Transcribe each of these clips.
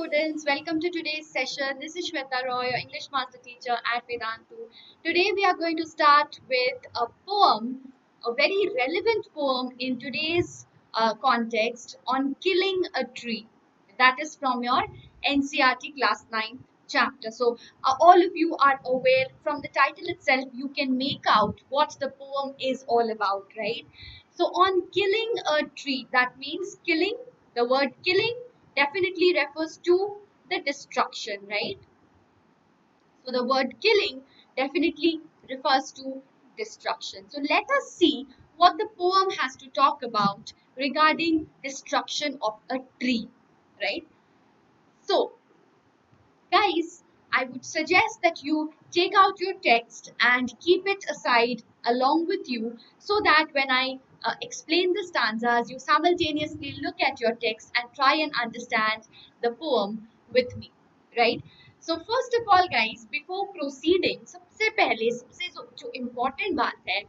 students, welcome to today's session. This is Sweta, your English master teacher at Vedantu. Today we are going to start with a poem, a very relevant poem in today's context on killing a tree. That is from your NCERT class 9 chapter. So all of you are aware from the title itself, you can make out what the poem is all about, right? So on killing a tree, that means killing, the word killing definitely refers to the destruction, right? So the word killing definitely refers to destruction. So let us see what the poem has to talk about regarding destruction of a tree, right? So guys, I would suggest that you take out your text and keep it aside along with you so that when I explain the stanzas, you simultaneously look at your text and try and understand the poem with me, right? So first of all guys, before proceeding, सबसे पहले सबसे जो important बात है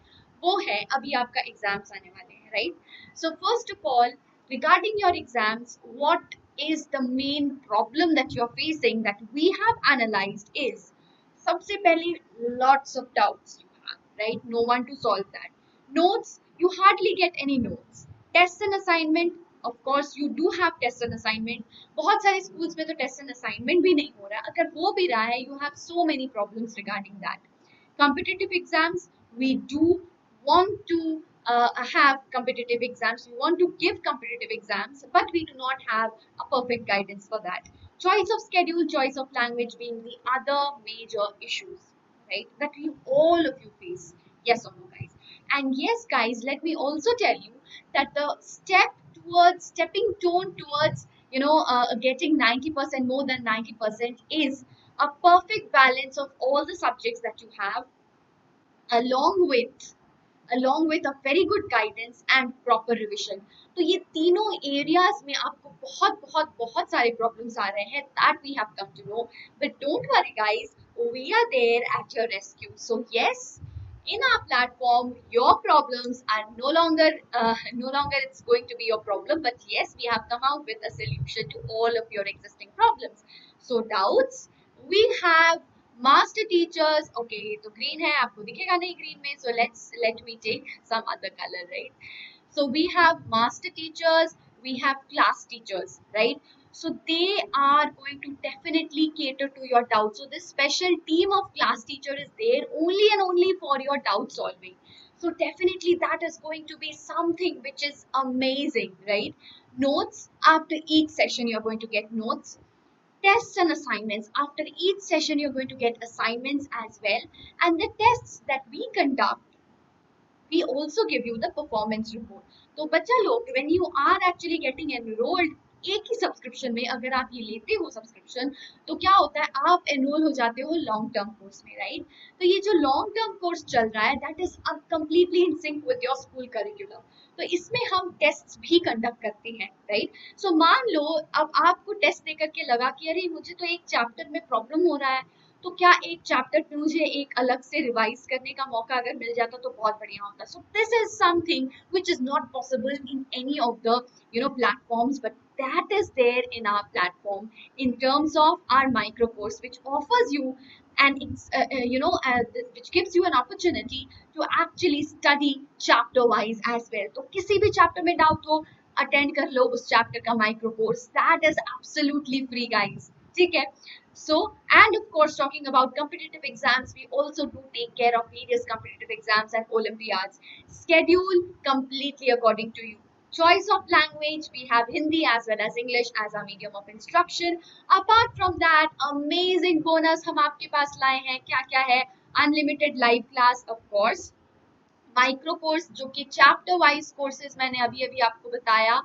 वो है अभी आपका एग्जाम्स आने वाले हैं, right? So first of all, regarding your exams, what is the main problem that you're facing that we have analyzed is सबसे पहले lots of doubts you have, right? No one to solve that. Notes, you hardly get any notes. Tests and assignment, of course you do have tests and assignment. बहुत सारे schools में तो tests and assignment भी नहीं हो रहा. अगर वो भी रहा है, you have so many problems regarding that. Competitive exams, we do want to have competitive exams. We want to give competitive exams, but we do not have a perfect guidance for that. Choice of schedule, choice of language being the other major issues, right? That all of you face. Yes or no, guys? And yes, guys, let me also tell you that the stepping tone towards, getting 90%, more than 90% is a perfect balance of all the subjects that you have along with a very good guidance and proper revision. तो ये तीनों areas में आपको बहुत बहुत बहुत सारे problems आ रहे हैं, that we have come to know. But don't worry guys, we are there at your rescue. So yes, in our platform, your problems are no longer it's going to be your problem, but yes, we have come out with a solution to all of your existing problems. So doubts, we have master teachers. Okay, तो green है, आपको दिखेगा नहीं green में, so let me take some other color, right? So we have master teachers, we have class teachers, right? So they are going to definitely cater to your doubts. So this special team of class teacher is there only and only for your doubt solving. So definitely that is going to be something which is amazing, right? Notes, after each session you're going to get notes. Tests and assignments, after each session you're going to get assignments as well, and the tests that we conduct, we also give you the performance report. तो बच्चा लोग, when you are actually getting enrolled एक ही subscription में, अगर आप ये लेते हो सब्सक्रिप्शन, तो क्या होता है, आप एनरोल हो जाते हो लॉन्ग टर्म कोर्स में, राइट? तो ये जो लॉन्ग टर्म कोर्स चल रहा है, that is completely in sync with your school curriculum. तो इसमें हम टेस्ट भी कंडक्ट करते हैं, राइट? सो मान लो अब आपको टेस्ट देकर के लगा कि अरे मुझे तो एक चैप्टर में प्रॉब्लम हो रहा है, तो क्या एक चैप्टर पे मुझे एक अलग से रिवाइज करने का मौका अगर मिल जाता तो बहुत बढ़िया होता. So this is something which is not possible in any of the platforms, but that is there in our platform in terms of our micro course, which offers you and which gives you an opportunity to actually study chapter wise as well. तो किसी भी chapter में doubt हो, attend कर लो उस chapter का micro course, that is absolutely free guys, ठीक है? So, and of course, talking about competitive exams, we also do take care of various competitive exams and Olympiads. Schedule completely according to you. Choice of language, we have Hindi as well as English as our medium of instruction. Apart from that, amazing bonus हम आपके पास लाए हैं. क्या क्या है? Unlimited live class, of course. Micro course जो कि chapter wise courses मैंने अभी आपको बताया.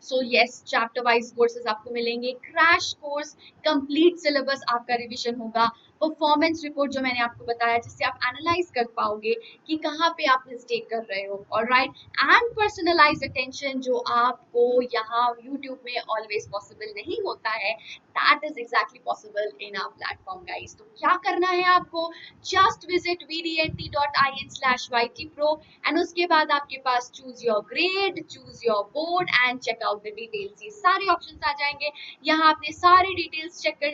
So yes, chapter wise courses आपको मिलेंगे. Crash course, complete syllabus आपका revision होगा. परफॉर्मेंस रिपोर्ट जो मैंने आपको बताया, जिससे आप एनालाइज कर पाओगे कि कहाँ पे आप मिस्टेक कर रहे हो, ऑलराइट। एंड पर्सनलाइज्ड अटेंशन, जो आपको यहाँ यूट्यूब में ऑलवेज पॉसिबल नहीं होता है, that is exactly possible in our platform guys. तो क्या करना है आपको, जस्ट विजिट vdnt.in/ytpro एंड उसके बाद आपके पास choose your grade, choose your board and check out the details. ये सारे ऑप्शंस आ जाएंगे। यहाँ आपने सारे डिटेल्स चेक कर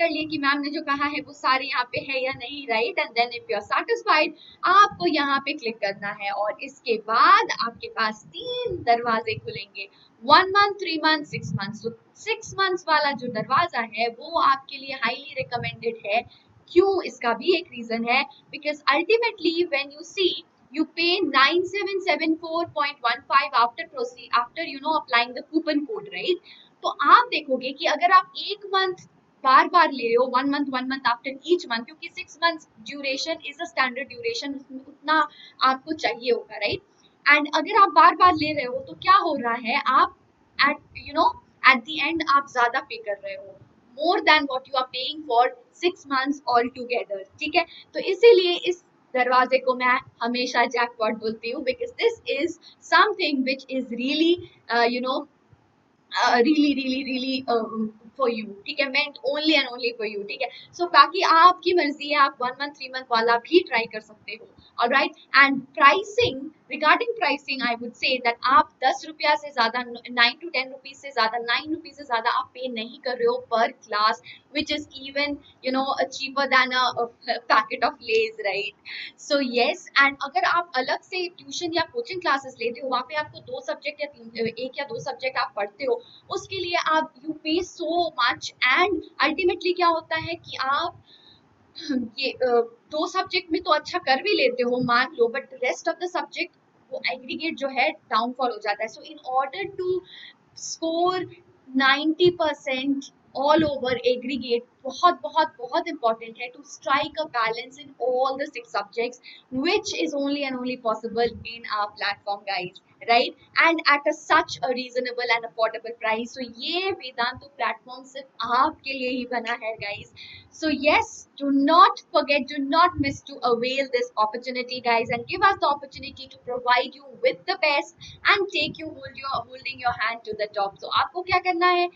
लिए कि मैम ने जो कहा है वो सारे यहाँ पे है या नहीं, right. And then if you are satisfied, आपको यहाँ पे क्लिक करना है और इसके बाद आपके पास 3 दरवाजे खुलेंगे, 1 मंथ, 3 मंथ, 6 मंथ। तो 6 मंथ्स वाला जो दरवाजा है वो आपके लिए हाईली रिकमेंडेड है। क्यों? इसका भी एक रीजन है, because ultimately when you see you pay 9774.15 after applying the coupon code, right? तो आप देखोगे कि अगर आप एक मंथ बार बार ले रहे हो, 1 month आफ्टर ईच मंथ, क्योंकि 6 months duration is a standard duration, उतना आपको चाहिए होगा, राइट। एंड अगर आप बार बार ले रहे हो तो क्या हो रहा है, आप एट द एंड आप ज्यादा पे कर रहे हो, more than what you are paying for 6 months all together, ठीक है। तो इसीलिए इस दरवाजे को मैं हमेशा जैकपॉट बोलती हूँ, because this is something which is really really for you, ठीक है, मेंट only and only for you, ठीक है। सो बाकी आपकी मर्जी है, आप 1 month 3 month वाला भी ट्राई कर सकते हो, alright. And pricing, regarding pricing I would say that आप 10 रुपया से ज्यादा, 9 to 10 रुपीज से ज्यादा, 9 रुपीज से ज्यादा आप पे नहीं कर रहे हो पर class, which is even cheaper than a packet of Lay's, right. So yes, and अगर आप अलग से ट्यूशन या कोचिंग क्लासेस लेते हो, वहाँ पे आपको 2 सब्जेक्ट या 1 या 2 सब्जेक्ट आप पढ़ते हो, उसके लिए आप यू पे सो मच। एंड अल्टीमेटली क्या होता है कि आप ये 2 सब्जेक्ट में तो अच्छा कर भी लेते हो, मान लो, but rest of the subject वो एग्रीगेट जो है डाउनफॉल हो जाता है। So in order to score 90% all over aggregate, बहुत बहुत बहुत इंपॉर्टेंट है to strike a balance in all the 6 subjects, which is only and only possible in our platform, guys, right? And at a such a reasonable and affordable price. So ये Vedantu platform सिर्फ आपके लिए ही बना है, guys. So yes, do not forget, do not miss to avail this opportunity, guys, and give us the opportunity to provide you with the best and take you holding your hand to the top. So आपको क्या करना है,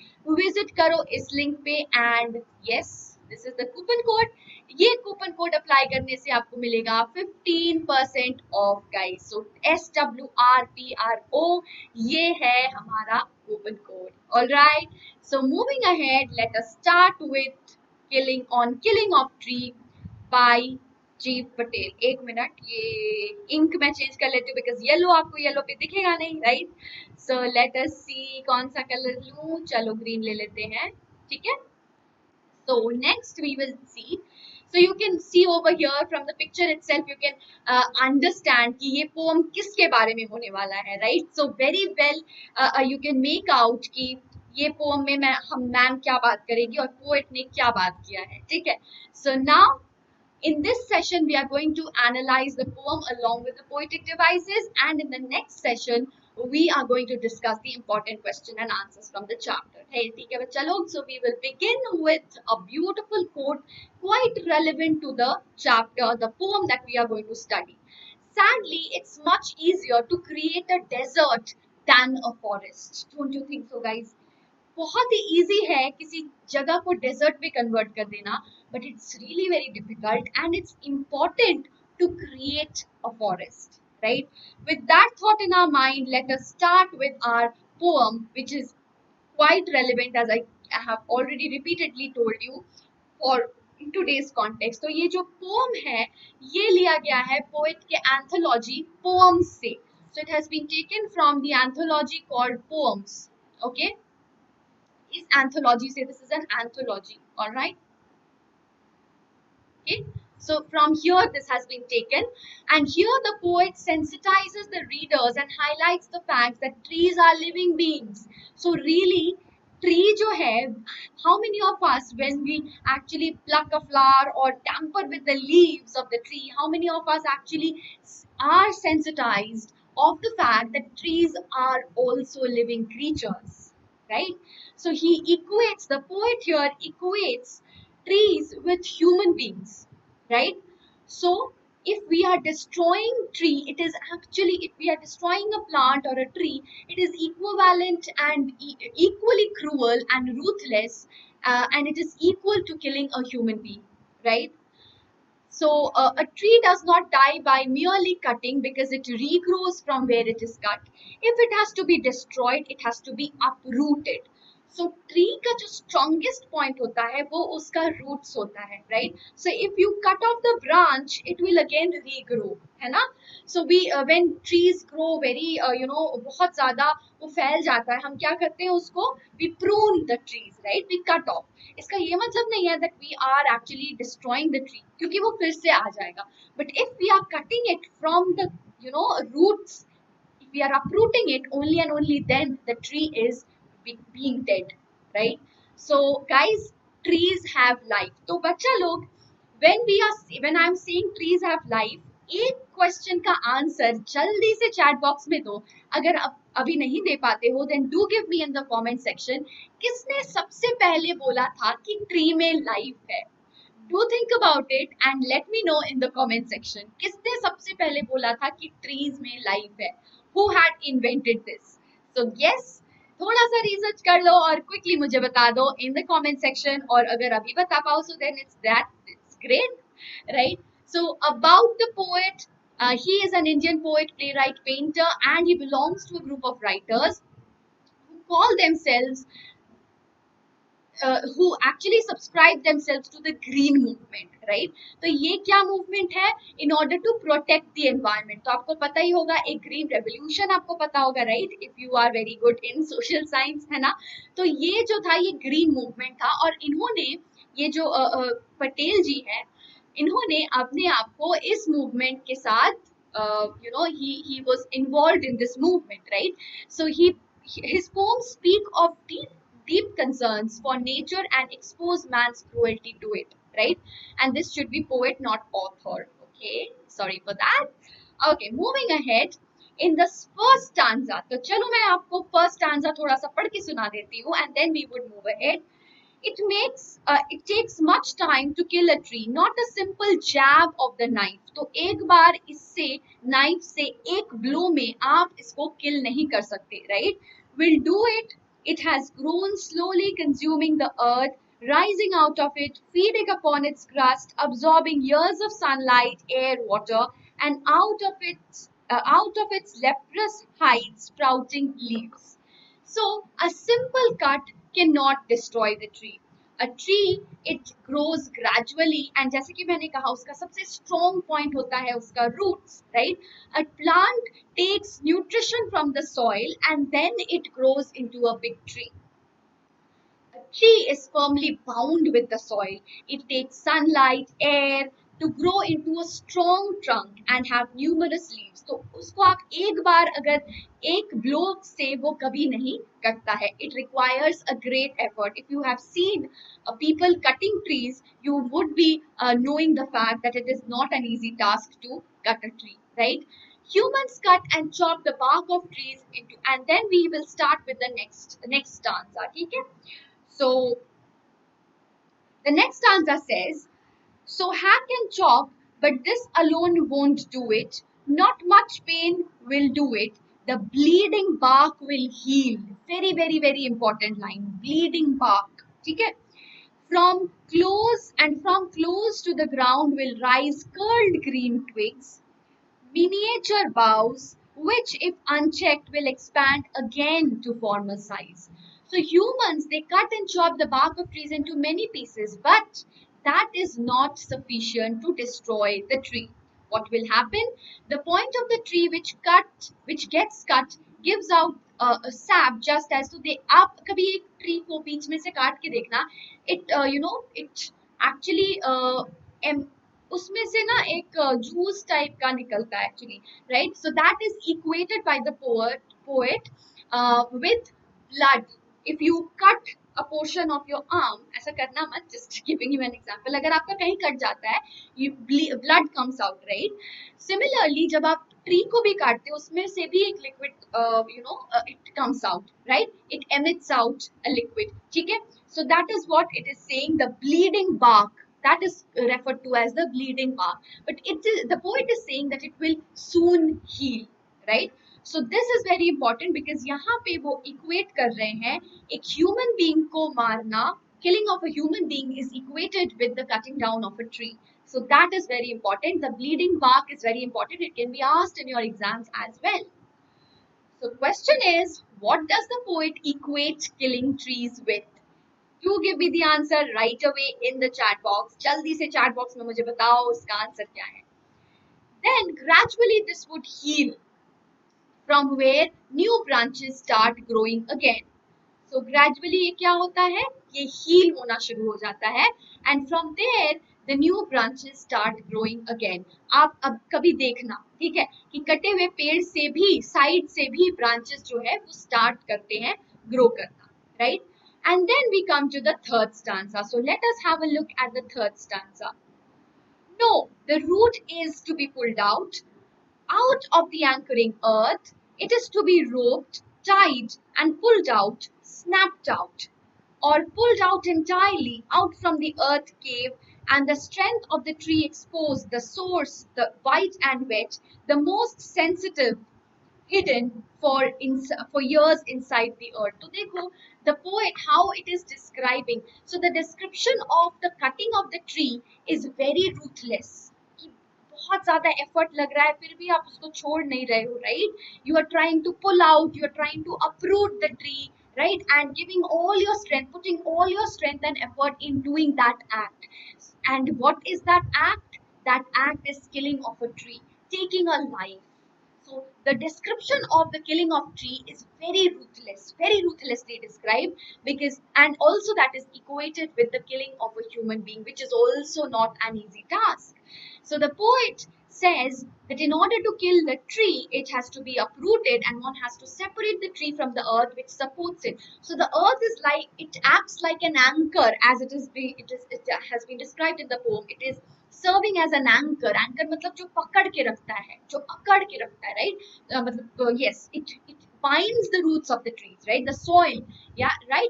visit करो इस link पे, and yes, this is the coupon code. ये coupon code apply करने से आपको मिलेगा 15% ऑफ, गाइस। सो SWRPRO, ये है हमारा coupon code, alright. So moving ahead, let us start with killing of tree by G Patel. 1 minute, ये इंक मैं चेंज कर लेती हूँ, बिकॉज येलो आपको येलो पे दिखेगा नहीं, राइट। सो लेट अस सी कौन सा कलर लूं, चलो ग्रीन ले लेते हैं, ठीक है। So next we will see. So you can see over here from the picture itself, you can understand कि ये poem किसके बारे में होने वाला है, right? So very well you can make out कि ये poem में मैम क्या बात करेगी और poet ने क्या बात किया है, ठीक है। So now in this session we are going to analyze the poem along with the poetic devices, and in the next session we are going to discuss the important question and answers from the chapter. Hey, theek hai bachcha log, so we will begin with a beautiful quote quite relevant to the chapter, the poem that we are going to study. Sadly, it's much easier to create a desert than a forest. Don't you think so, guys? बहुत ही easy है किसी जगह को desert में convert कर देना, but it's really very difficult and it's important to create a forest, right? With that thought in our mind, let us start with our poem, which is quite relevant, as I have already repeatedly told you, for in today's context. तो ये जो poem है, ये लिया गया है poet के anthology poems से. So it has been taken from the anthology called Poems. Okay? Is anthology say this is an anthology, all right? Okay, so from here this has been taken, and here the poet sensitizes the readers and highlights the fact that trees are living beings. So really, tree jo hai, how many of us, when we actually pluck a flower or tamper with the leaves of the tree, how many of us actually are sensitized of the fact that trees are also living creatures, right? So he equates, the poet here equates trees with human beings, right? So if we are destroying tree, it is actually, if we are destroying a plant or a tree, it is equivalent and equally cruel and ruthless, and it is equal to killing a human being, right? So a tree does not die by merely cutting, because it regrows from where it is cut. If it has to be destroyed, it has to be uprooted. So tree का जो strongest point होता है वो उसका roots होता है, right? So if you cut off the branch, it will again regrow, है ना? So we when trees grow very बहुत ज़्यादा वो फैल जाता है, हम क्या करते हैं उसको? We prune the trees, right? We cut off. इसका ये मतलब नहीं है that we are actually destroying the tree, क्योंकि वो फिर से आ जाएगा. But if we are cutting it from the roots, if we are uprooting it, only and only then the tree is being dead, right? So guys, trees have life. तो बच्चा लोग, when I'm saying trees have life, एक question का answer जल्दी से chat box में दो. अगर अभी नहीं दे पाते हो, then do give me in the comment section. किसने सबसे पहले बोला था कि ट्री में लाइफ है? Do think about it and let me know in the comment section. किसने सबसे पहले बोला था कि trees में लाइफ है? Who had invented this? So yes, थोड़ा सा रिसर्च कर लो और क्विकली मुझे बता दो in the comment section. और अगर अभी बता पाओ, so then it's great, right? So about the poet, he is an Indian poet, playwright, painter, and he belongs to a group of writers who call themselves who actually subscribe themselves to the green movement, right? तो ये क्या movement है? In order to protect the environment. तो आपको पता ही होगा, एक green revolution आपको पता होगा, right? If you are very good in social science, है ना? तो ये जो था, ये green movement था, और इन्होंने ये जो पटेल जी है, इन्होंने अपने आप को इस movement के साथ he was involved in this movement, right? So his poems speak of deep concerns for nature and expose man's cruelty to it, right? And this should be poet, not author. Okay, sorry for that. Okay, moving ahead. In the first stanza, तो चलो मैं आपको first stanza थोड़ा सा पढ़ के सुना देती हूँ, and then we would move ahead. It takes much time to kill a tree, not a simple jab of the knife. तो एक बार इससे knife से एक blow में आप इसको kill नहीं कर सकते, right? Will do it. It has grown slowly, consuming the earth, rising out of it, feeding upon its crust, absorbing years of sunlight, air, water, and out of its leprous hide sprouting leaves. So a simple cut cannot destroy the tree. A tree, it grows gradually, and जैसे कि मैंने कहा, उसका सबसे strong point होता है उसका roots, right? A plant takes nutrition from the soil and then it grows into a big tree. A tree is firmly bound with the soil. It takes sunlight, air to grow into a strong trunk and have numerous leaves. तो उसको आप एक बार अगर एक blow से वो कभी नहीं कटता है. It requires a great effort. If you have seen people cutting trees, you would be knowing the fact that it is not an easy task to cut a tree, right? Humans cut and chop the bark of trees into, and then we will start with the next stanza. Okay? So the next stanza says, so hack and chop, but this alone won't do it. Not much pain will do it. The bleeding bark will heal. Very, very, very important line. Bleeding bark. Okay? From close to the ground will rise curled green twigs, miniature boughs, which if unchecked will expand again to former size. So humans, they cut and chop the bark of trees into many pieces, but that is not sufficient to destroy the tree. What will happen? The point of the tree which gets cut gives out a sap, just as so they आप कभी एक tree को बीच में से काट के देखना, it actually उसमें से ना एक juice type का निकलता है actually, right? So that is equated by the poet with blood. If you cut a portion of your arm, ऐसा करना मत, just giving you an example, अगर आपका कहीं कट जाता है, blood comes out, right? Similarly, जब आप tree को भी काटते हो, उसमें से भी एक liquid, it comes out, right? It emits out a liquid, ठीक है? So that is what it is saying, the bleeding bark. That is referred to as the bleeding bark. But the poet is saying that it will soon heal, right? So this is very important because यहाँ पे वो equate कर रहे हैं एक human being को मारना, killing of a human being is equated with the cutting down of a tree. So that is very important. The bleeding bark is very important. It can be asked in your exams as well. So question is, what does the poet equate killing trees with? You give me the answer right away in the chat box. जल्दी से chat box में मुझे बताओ उसका answer क्या है. Then gradually this would heal, from where new branches start growing again. So gradually ये क्या होता है, ये heal होना शुरू हो जाता है, and from there the new branches start growing again. आप अब कभी देखना, ठीक है, कि कटे हुए पेड़ से भी, साइड से भी branches जो है वो start करते हैं grow करना, right? And then we come to the third stanza. So let us have a look at the third stanza. No, the root is to be pulled out of the anchoring earth. It is to be roped, tied, and pulled out, snapped out, or pulled out entirely out from the earth cave, and the strength of the tree exposed, the source, the white and wet, the most sensitive, hidden for years inside the earth. So देखो, the poet, how it is describing. So the description of the cutting of the tree is very ruthless. बहुत ज़्यादा effort लग रहा है, फिर भी आप उसको छोड़ नहीं रहे हो, right? You are trying to pull out, you are trying to uproot the tree, right? And giving all your strength, putting all your strength and effort in doing that act. And what is that act? That act is killing of a tree, taking a life. So the description of the killing of tree is very ruthless, very ruthlessly described, because, and also that is equated with the killing of a human being, which is also not an easy task. So the poet says that in order to kill the tree, it has to be uprooted, and one has to separate the tree from the earth which supports it. So the earth is like, it acts like an anchor, as it has been described in the poem. It is serving as an anchor. Anchor मतलब जो पकड़ के रखता है, जो अकड़ के रखता है, right? मतलब yes, it binds the roots of the trees, right? The soil, yeah, right?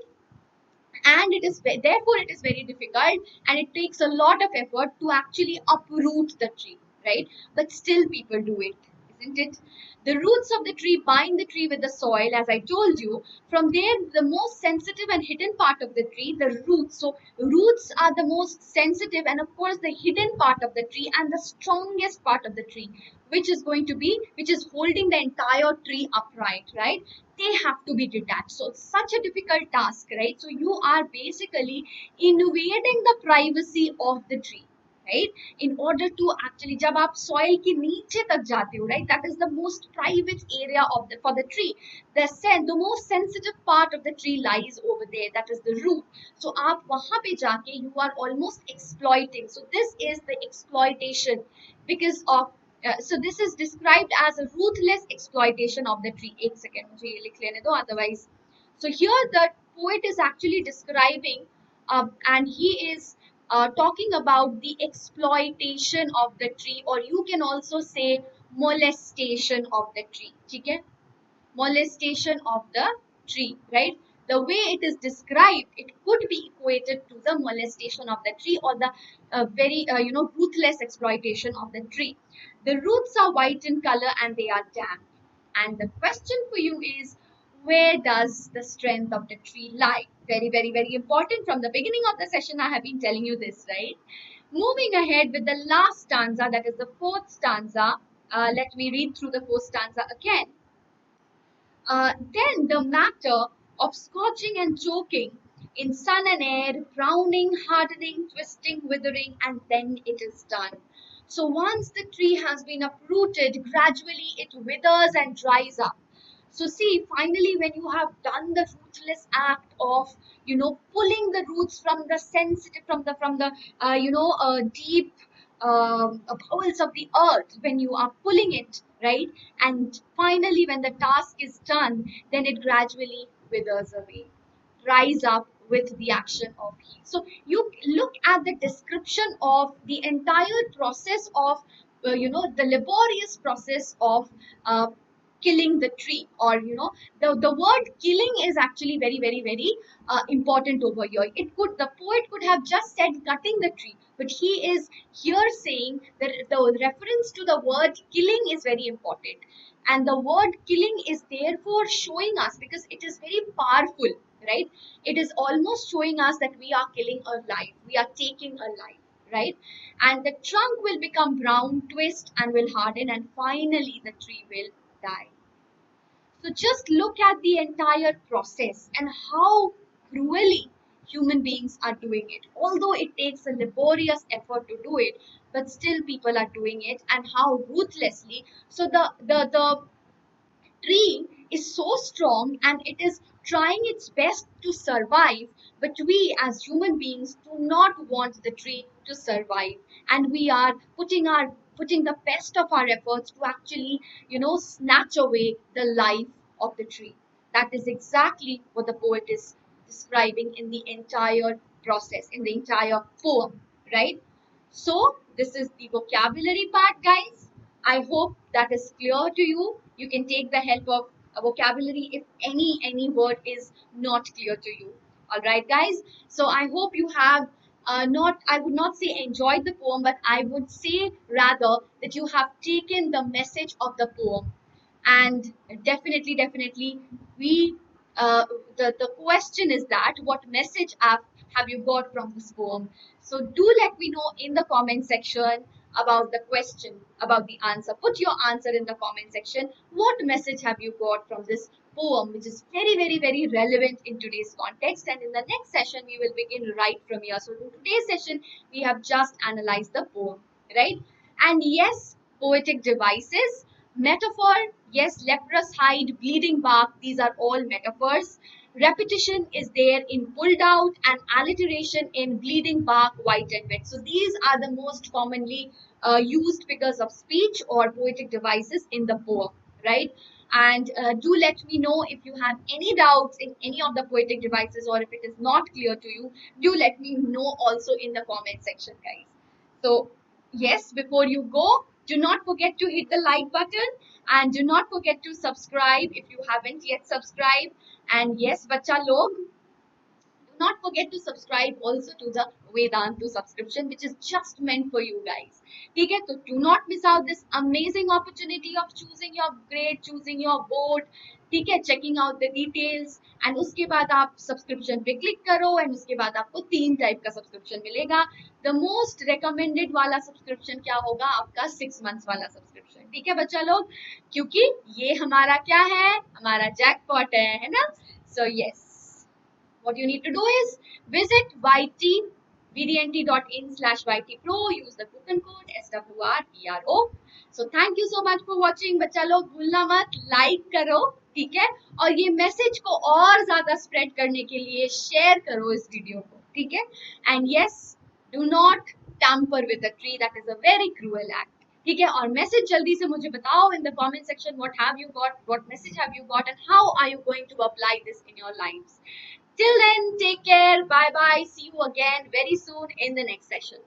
And it is therefore it is very difficult, and it takes a lot of effort to actually uproot the tree, right? But still people do it, isn't it? The roots of the tree bind the tree with the soil, as I told you. From there, the most sensitive and hidden part of the tree, the roots. So roots are the most sensitive, and of course the hidden part of the tree, and the strongest part of the tree, which is holding the entire tree upright, right? They have to be detached. So such a difficult task, right? So you are basically invading the privacy of the tree, right? In order to actually, जब आप soil के नीचे तक जाते हो, right? That is the most private area for the tree. The most sensitive part of the tree lies over there. That is the root. So आप वहाँ पे जाके you are almost exploiting. So this is the exploitation because of. So this is described as a ruthless exploitation of the tree. एक second, मुझे ये लिख लेने दो, otherwise. So here the poet is actually describing, and he is talking about the exploitation of the tree, or you can also say molestation of the tree. ठीक है? Molestation of the tree, right? The way it is described, it could be equated to the molestation of the tree, or the very ruthless exploitation of the tree. The roots are white in color and they are damp. And the question for you is, where does the strength of the tree lie? Very, very, very important. From the beginning of the session, I have been telling you this, right? Moving ahead with the last stanza, that is the fourth stanza. Let me read through the fourth stanza again. Then the matter of scorching and choking in sun and air, browning, hardening, twisting, withering, and then it is done. So once the tree has been uprooted, gradually it withers and dries up. So see, finally, when you have done the ruthless act of, pulling the roots from the sensitive, from the deep bowels of the earth, when you are pulling it, right? And finally, when the task is done, then it gradually withers away, dries up, with the action of heal. So you look at the description of the entire process of the laborious process of killing the tree, or the word killing is actually very very very important over here. The poet could have just said cutting the tree, but he is here saying that the reference to the word killing is very important, and the word killing is therefore showing us, because it is very powerful, right? It is almost showing us that we are killing a life, we are taking a life, right? And the trunk will become brown, twist, and will harden, and finally the tree will die. So just look at the entire process and how cruelly human beings are doing it. Although it takes a laborious effort to do it, but still people are doing it, and how ruthlessly. So the tree is so strong and it is trying its best to survive, but we as human beings do not want the tree to survive, and we are putting the best of our efforts to actually snatch away the life of the tree. That is exactly what the poet is describing in the entire process, in the entire poem, right? So this is the vocabulary part, guys. I hope that is clear to you. You can take the help of a vocabulary if any word is not clear to you. All right, guys. So I hope you have not, I would not say enjoyed the poem, but I would say rather that you have taken the message of the poem. And definitely we the question is that what message have you got from this poem. So do let me know in the comment section about the question, about the answer. Put your answer in the comment section. What message have you got from this poem, which is very very very relevant in today's context? And in the next session we will begin right from here. So in today's session we have just analyzed the poem, right? And yes, poetic devices, metaphor, yes, leprous hide, bleeding bark, these are all metaphors. Repetition is there in pulled out, and alliteration in bleeding bark, white and wet. So these are the most commonly used figures of speech or poetic devices in the poem, right? And do let me know if you have any doubts in any of the poetic devices, or if it is not clear to you, do let me know also in the comment section, guys. So yes, before you go, do not forget to hit the like button, and do not forget to subscribe if you haven't yet subscribed. And yes, bacha log, do not forget to subscribe also to the Vedantu subscription, which is just meant for you guys. Okay, so do not miss out this amazing opportunity of choosing your grade, choosing your board. ठीक है, checking out the details, and उसके बाद आप subscription पे click करो, and उसके बाद आपको 3 type का subscription मिलेगा. The most recommended वाला subscription क्या होगा? आपका 6 months वाला subscription. ठीक है बच्चा लोग, क्योंकि ये हमारा क्या है? हमारा jackpot है ना? So yes. What you need to do is visit vdnt.in/ytpro. Use the coupon code SWRPRO. So thank you so much for watching. बच्चा लोग भूलना मत, लाइक करो, ठीक है? और ये मैसेज को और ज्यादा स्प्रेड करने के लिए शेयर करो इस वीडियो को, ठीक है? And yes, do not tamper with the tree. That is a very cruel act. ठीक है? और मैसेज जल्दी से मुझे बताओ in the comment section. What have you got? What message have you got? And how are you going to apply this in your lives? Till then, take care. Bye bye. See you again very soon in the next session.